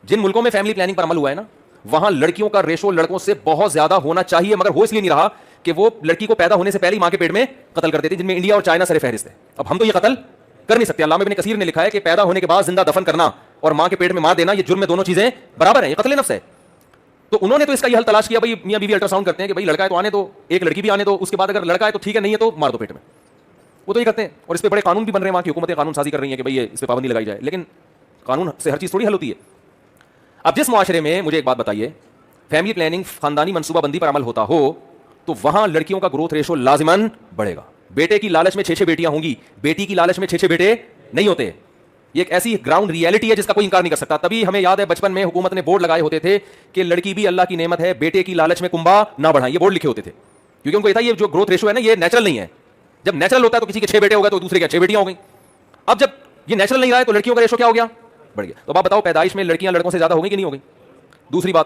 جن ملکوں میں فیملی پلاننگ پر عمل ہوا ہے نا, وہاں لڑکیوں کا ریشو لڑکوں سے بہت زیادہ ہونا چاہیے, مگر ہو اس لیے نہیں رہا کہ وہ لڑکی کو پیدا ہونے سے پہلے ہی ماں کے پیٹ میں قتل کر دیتے, جن میں انڈیا اور چائنا سر فہرست ہے. اب ہم تو یہ قتل کر نہیں سکتے. علامہ ابن کثیر نے لکھا ہے کہ پیدا ہونے کے بعد زندہ دفن کرنا اور ماں کے پیٹ میں مار دینا, یہ جرم میں دونوں چیزیں برابر ہیں, یہ قتل نفس ہے. تو انہوں نے تو اس کا یہ حل تلاش کیا, بھائی میاں بیوی الٹرا ساؤنڈ کرتے ہیں کہ بھائی لڑکا ہے تو آنے دو, ایک لڑکی بھی آنے دو, اس کے بعد اگر لڑکا ہے تو ٹھیک ہے, نہیں ہے تو مار دو پیٹ میں. وہ تو یہ کرتے ہیں, اور اس پہ بڑے قانون بھی بن رہے ہیں, وہاں کی حکومتیں قانون سازی کر رہی ہیں کہ بھائی اس پہ پابندی لگائی جائے, لیکن قانون سے ہر چیز تھوڑی حل ہوتی ہے. اب جس معاشرے میں, مجھے ایک بات بتائیے, فیملی پلاننگ خاندانی منصوبہ بندی پر عمل ہوتا ہو تو وہاں لڑکیوں کا گروتھ ریشو لازماً بڑھے گا. بیٹے کی لالچ میں 6 بیٹیاں ہوں گی, بیٹی کی لالچ میں 6 بیٹے نہیں ہوتے. یہ ایک ایسی گراؤنڈ ریئلٹی ہے جس کا کوئی انکار نہیں کر سکتا. تبھی ہمیں یاد ہے بچپن میں حکومت نے بورڈ لگائے ہوتے تھے کہ لڑکی بھی اللہ کی نعمت ہے, بیٹے کی لالچ میں کنبا نہ بڑھائیں, یہ بورڈ لکھے ہوتے تھے, کیونکہ ان کو یہ تھا یہ جو گروتھ ریشو ہے نا یہ نیچرل نہیں ہے. جب نیچرل ہوتا ہے تو کسی کے 6 بیٹے ہو گئے تو دوسرے کے 6 بیٹیاں ہو گئیں. اب جب یہ نیچرل نہیں رہا ہے تو لڑکیوں کا ریشو کیا ہو گیا, بڑھ گیا. تو آپ بتاؤ پیدائش میں لڑکیاں لڑکوں سے زیادہ ہو گئی کہ نہیں ہو گئی. دوسری بات,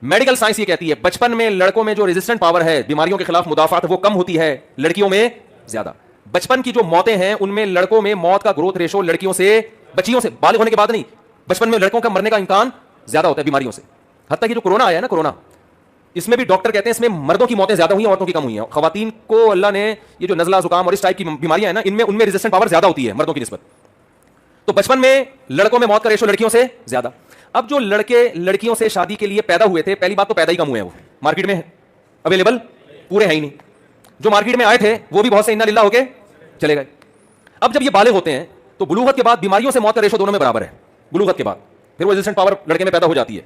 میڈیکل سائنس یہ کہتی ہے بچپن میں لڑکوں میں جو ریزسٹنٹ پاور ہے بیماریوں کے خلاف مدافعت وہ کم ہوتی ہے, لڑکیوں میں زیادہ. بچپن کی جو موتیں ہیں ان میں لڑکوں میں موت کا گروتھ ریشو لڑکیوں سے, بچیوں سے, بالغ ہونے کے بعد نہیں, بچپن میں لڑکوں کا مرنے کا امکان زیادہ ہوتا ہے بیماریوں سے. حتیٰ کہ جو کورونا آیا ہے نا, کورونا, اس میں بھی ڈاکٹر کہتے ہیں اس میں مردوں کی موتیں زیادہ ہوئی ہیں, عورتوں کی کم ہوئی ہیں. خواتین کو اللہ نے یہ جو نزلہ زکام اور اس ٹائپ کی بیماریاں ہیں نا, ان میں ریزسٹنٹ پاور زیادہ ہوتی ہے مردوں کی نسبت. تو بچپن میں لڑکوں میں موت کا ریشو لڑکیوں سے زیادہ. اب جو لڑکے لڑکیوں سے شادی کے لیے پیدا ہوئے تھے, پہلی بات تو پیدا ہی کم ہوئے ہیں, وہ مارکیٹ میں اویلیبل پورے ہیں ہی نہیں. جو مارکیٹ میں آئے تھے وہ بھی بہت سے انا للہ ہو کے چلے گئے. اب جب یہ بالغ ہوتے ہیں تو بلوغت کے بعد بیماریوں سے موت کا ریشو دونوں میں برابر ہے. بلوغت کے بعد پھر وہ ریزسٹنٹ پاور لڑکے میں پیدا ہو جاتی ہے,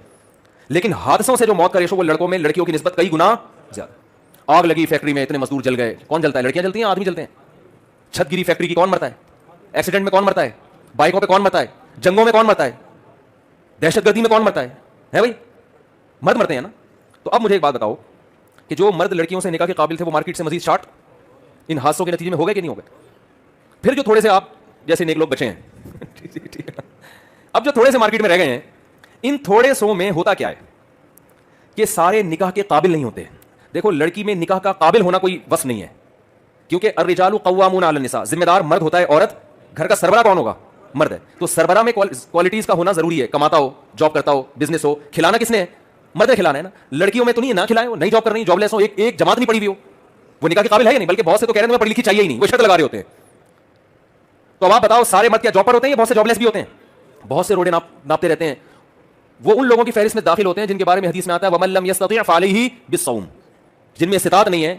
لیکن حادثوں سے جو موت کا ریشو وہ لڑکوں میں لڑکیوں کی نسبت کئی گنا زیادہ. آگ لگی فیکٹری میں, اتنے مزدور جل گئے, کون جلتا ہے, لڑکیاں جلتی ہیں, آدمی جلتے ہیں. چھت گری فیکٹری کی, کون مرتا ہے, ایکسیڈنٹ میں کون مرتا ہے, بائکوں پہ کون مرتا ہے, جنگوں میں کون مرتا ہے, دہشت گردی میں کون مرتا ہے بھائی, مرد مرتے ہیں نا. تو اب مجھے ایک بات بتاؤ کہ جو مرد لڑکیوں سے نکاح کے قابل تھے وہ مارکیٹ سے مزید شارٹ ان حادثوں کے نتیجے میں ہو گئے کہ نہیں ہو گئے. پھر جو تھوڑے سے آپ جیسے نیک لوگ بچے ہیں, اب جو تھوڑے سے مارکیٹ میں رہ گئے ہیں, ان تھوڑے سو میں ہوتا کیا ہے کہ سارے نکاح کے قابل نہیں ہوتے. دیکھو لڑکی میں نکاح کا قابل ہونا کوئی وصف نہیں ہے, کیونکہ الرجال قوامون علی النساء, ذمہ دار مرد ہوتا ہے, عورت گھر کا سربراہ کون ہوگا, مرد ہے. تو سربراہ میں کوالٹیز کا ہونا ضروری ہے, کماتا ہو, جاب کرتا ہو, بزنس ہو. کھلانا کس نے ہے, مرد نے کھلانا ہے نا. لڑکیوں میں تو نہیں, نہ کھلائے ہو, نہیں جاب کر رہی, جاب لیس ہو, ایک جماعت نہیں پڑی ہوئی ہو, وہ نکاح کے قابل ہے یا نہیں. بلکہ بہت سے تو کہہ رہے ہیں پڑھی لکھی چاہیے ہی نہیں, وہ شرط لگا رہے ہوتے ہیں. تو اب آپ بتاؤ سارے مرد کیا جاب پر ہوتے ہیں یا بہت سے جاب لیس بھی ہوتے ہیں, بہت سے روڈے ناپتے رہتے ہیں. وہ ان لوگوں کی فہرست میں داخل ہوتے ہیں جن کے بارے میں حدیث میں آتا ہے وَمَن لَّمْ يَسْتَطِعْ فَعَلَيْهِ بِالصَّوْمِ, جن میں استطاعت نہیں ہے,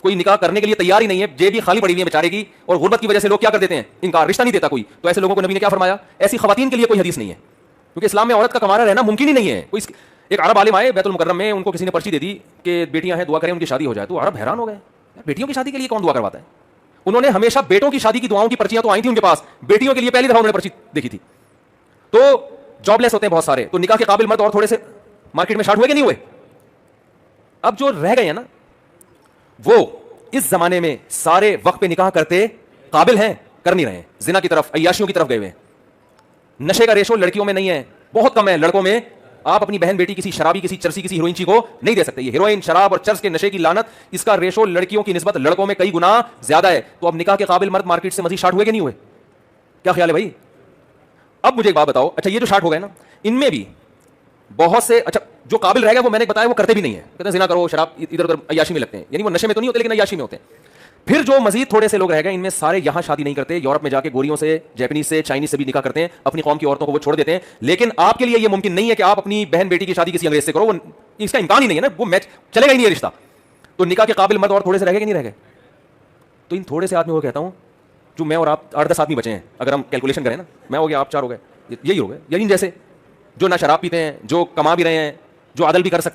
کوئی نکاح کرنے کے لیے تیار ہی نہیں ہے, جیب بھی خالی پڑی ہوئی ہے بیچارے کی, اور غربت کی وجہ سے لوگ کیا کر دیتے ہیں, انکار, رشتہ نہیں دیتا کوئی. تو ایسے لوگوں کو نبی نے کیا فرمایا, ایسی خواتین کے لیے کوئی حدیث نہیں ہے, کیونکہ اسلام میں عورت کا کمارہ رہنا ممکن ہی نہیں ہے. کوئی ایک عرب عالم آئے بیت المکرم میں, ان کو کسی نے پرچی دے دی کہ بیٹیاں ہیں دعا کریں ان کی شادی ہو جائے. تو عرب حیران ہو گئے, بیٹیوں کی شادی کے لیے کون دعا کرواتا ہے. انہوں نے ہمیشہ بیٹوں کی شادی کی دعاؤں کی پرچیاں تو آئی تھیں ان کے پاس, بیٹیوں کے لیے پہلی دفعہ انہوں نے پرچی دیکھی تھی. تو جاب لیس ہوتے ہیں بہت سارے, تو نکاح کے قابل مرد اور تھوڑے سے مارکیٹ میں شارٹ ہوئے کہ نہیں ہوئے. اب جو رہ گئے ہیں نا, وہ اس زمانے میں سارے وقت پہ نکاح کرتے قابل ہیں, کر نہیں رہے ہیں, زنا کی طرف, عیاشیوں کی طرف گئے ہوئے ہیں. نشے کا ریشو لڑکیوں میں نہیں ہے, بہت کم ہے. لڑکوں میں آپ اپنی بہن بیٹی کسی شرابی, کسی چرسی, کسی ہیروئن چی کو نہیں دے سکتے. یہ ہیروئن, شراب اور چرس کے نشے کی لعنت, اس کا ریشو لڑکیوں کی نسبت لڑکوں میں کئی گنا زیادہ ہے. تو اب نکاح کے قابل مرد مارکیٹ سے مزید شارٹ ہوئے کہ نہیں ہوئے, کیا خیال ہے بھائی. اب مجھے ایک بات بتاؤ, اچھا یہ جو شارٹ ہو گئے نا, ان میں بھی بہت سے, اچھا جو قابل رہ گئے وہ میں نے بتایا وہ کرتے بھی نہیں ہیں, کہتے ہیں زنا کرو, شراب, ادھر ادھر عیاشی میں لگتے ہیں, یعنی وہ نشے میں تو نہیں ہوتے لیکن عیاشی میں ہوتے ہیں. پھر جو مزید تھوڑے سے لوگ رہ گئے, ان میں سارے یہاں شادی نہیں کرتے, یورپ میں جا کے گوریوں سے, جیپنیز سے, چائنیز سے بھی نکاح کرتے ہیں, اپنی قوم کی عورتوں کو وہ چھوڑ دیتے ہیں. لیکن آپ کے لیے یہ ممکن نہیں ہے کہ آپ اپنی بہن بیٹی کی شادی کسی انگریز سے کرو, اس کا امکان ہی نہیں ہے نا, وہ میچ چلے گا ہی نہیں ہے رشتہ. تو نکاح کے قابل مرد اور تھوڑے سے رہ گئے کہ نہیں رہ گئے. تو ان تھوڑے سے آدمی کو کہتا ہوں, جو میں اور آپ 8-10 آدمی بچے ہیں, اگر ہم کیلکولیشن کریں نا, میں ہو گیا, آپ 4 ہو گئے, یہی ہو گئے, یہی جیسے جو نہ شراب پیتے ہیں, جو کما بھی رہے ہیں, جو عدل بھی کر سکتے ہیں.